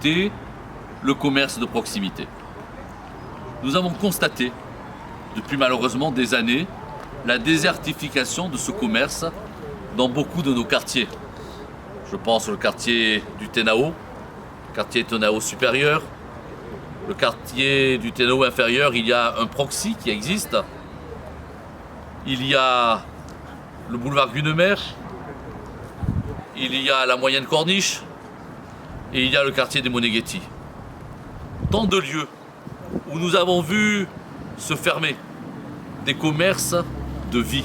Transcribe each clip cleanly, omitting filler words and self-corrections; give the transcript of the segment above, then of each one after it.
priorité le commerce de proximité. Nous avons constaté, depuis malheureusement des années, la désertification de ce commerce dans beaucoup de nos quartiers. Je pense au quartier du Ténao, quartier Ténao supérieur, le quartier du Ténao inférieur, il y a un proxy qui existe. Il y a le boulevard Gunemer, il y a la Moyenne Corniche et il y a le quartier des Moneghetti. Tant de lieux où nous avons vu se fermer des commerces de vie.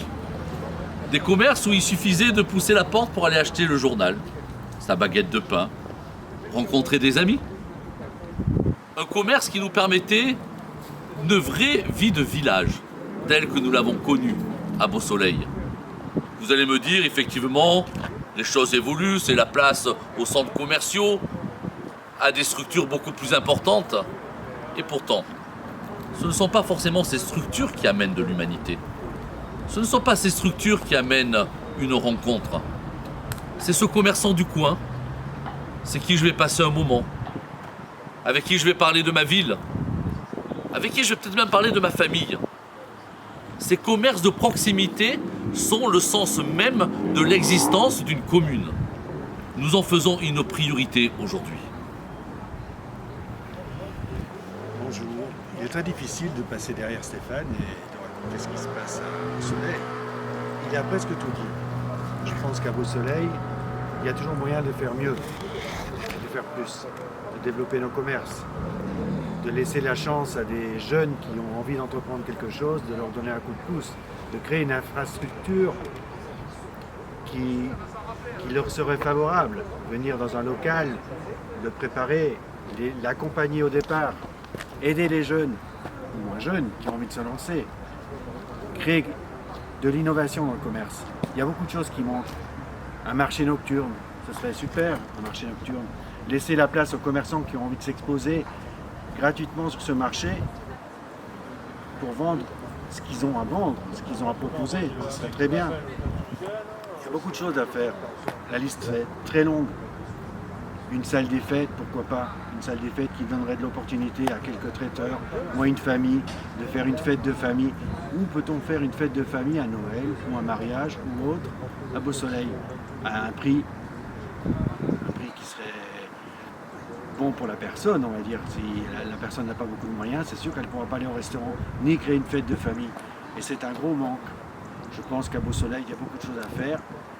Des commerces où il suffisait de pousser la porte pour aller acheter le journal, sa baguette de pain, rencontrer des amis. Un commerce qui nous permettait une vraie vie de village, telle que nous l'avons connue à Beau-Soleil. Vous allez me dire, effectivement, les choses évoluent, c'est la place aux centres commerciaux, à des structures beaucoup plus importantes. Et pourtant, ce ne sont pas forcément ces structures qui amènent de l'humanité. Ce ne sont pas ces structures qui amènent une rencontre. C'est ce commerçant du coin, c'est qui je vais passer un moment, avec qui je vais parler de ma ville, avec qui je vais peut-être même parler de ma famille. Ces commerces de proximité sont le sens même de l'existence d'une commune. Nous en faisons une priorité aujourd'hui. Bonjour. Il est très difficile de passer derrière Stéphane et de raconter ce qui se passe à Beau-Soleil. Il a presque tout dit. Je pense qu'à Beau-Soleil, il y a toujours moyen de faire mieux, de faire plus, de développer nos commerces, de laisser la chance à des jeunes qui ont envie d'entreprendre quelque chose, de leur donner un coup de pouce, de créer une infrastructure qui leur serait favorable. Venir dans un local, le préparer, l'accompagner au départ, aider les jeunes ou moins jeunes qui ont envie de se lancer, créer de l'innovation dans le commerce. Il y a beaucoup de choses qui manquent. Un marché nocturne, ce serait super, un marché nocturne. Laisser la place aux commerçants qui ont envie de s'exposer gratuitement sur ce marché pour vendre ce qu'ils ont à vendre, ce qu'ils ont à proposer. Ce serait très bien. Il y a beaucoup de choses à faire. La liste est très longue. Une salle des fêtes, pourquoi pas? Une salle des fêtes qui donnerait de l'opportunité à quelques traiteurs ou à une famille de faire une fête de famille. Où peut-on faire une fête de famille à Noël ou un mariage ou autre à Beau-Soleil à un prix qui serait bon pour la personne, on va dire. Si la personne n'a pas beaucoup de moyens, c'est sûr qu'elle ne pourra pas aller au restaurant ni créer une fête de famille. Et c'est un gros manque. Je pense qu'à Beau-Soleil, il y a beaucoup de choses à faire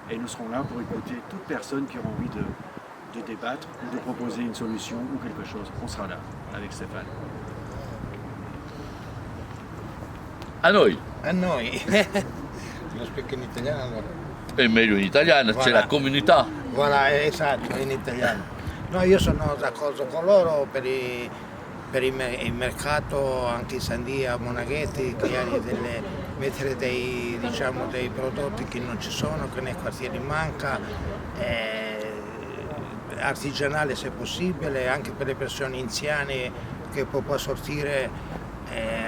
et nous serons là pour écouter toute personne qui aura envie de débattre ou de proposer une solution ou quelque chose. On sera là avec Stéphane. A noi. A noi. Lo speak in italiano. È meglio in italiano, c'è la comunità. Voilà, esatto, in italiano. No, io sono d'accordo con loro per il mercato, anche in Sandia, Monaghetti, mettere dei prodotti che non ci sono, che nei quartieri manca, artigianale se possibile, anche per le persone anziane che può sortire,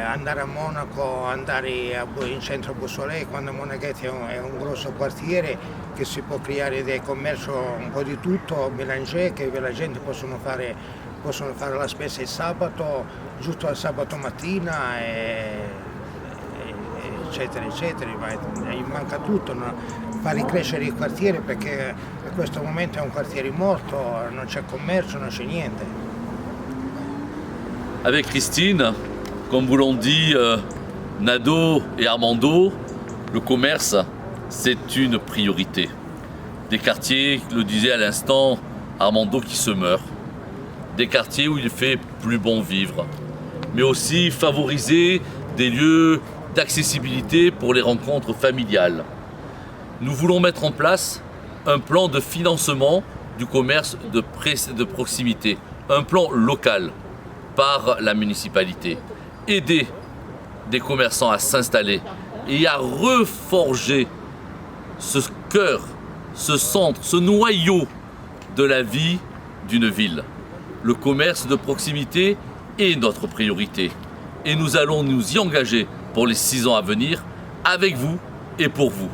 andare a Monaco, andare in centro a Beau-Soleil, quando Monaghetti è un grosso quartiere che si può creare del commercio un po' di tutto, mélanger, che la gente possono fare la spesa il sabato, giusto al sabato mattina, eccetera, eccetera. Manca tutto, no? Far ricrescere il quartiere perché in questo momento è un quartiere morto, non c'è commercio, non c'è niente. Avec Christine, comme vous l'ont dit Nado et Armando, le commerce, c'est une priorité. Des quartiers, le disait à l'instant Armando, qui se meurent. Des quartiers où il fait plus bon vivre. Mais aussi favoriser des lieux d'accessibilité pour les rencontres familiales. Nous voulons mettre en place un plan de financement du commerce de proximité, un plan local par la municipalité. Aider des commerçants à s'installer et à reforger ce cœur, ce centre, ce noyau de la vie d'une ville. Le commerce de proximité est notre priorité et nous allons nous y engager pour les 6 ans à venir, avec vous et pour vous.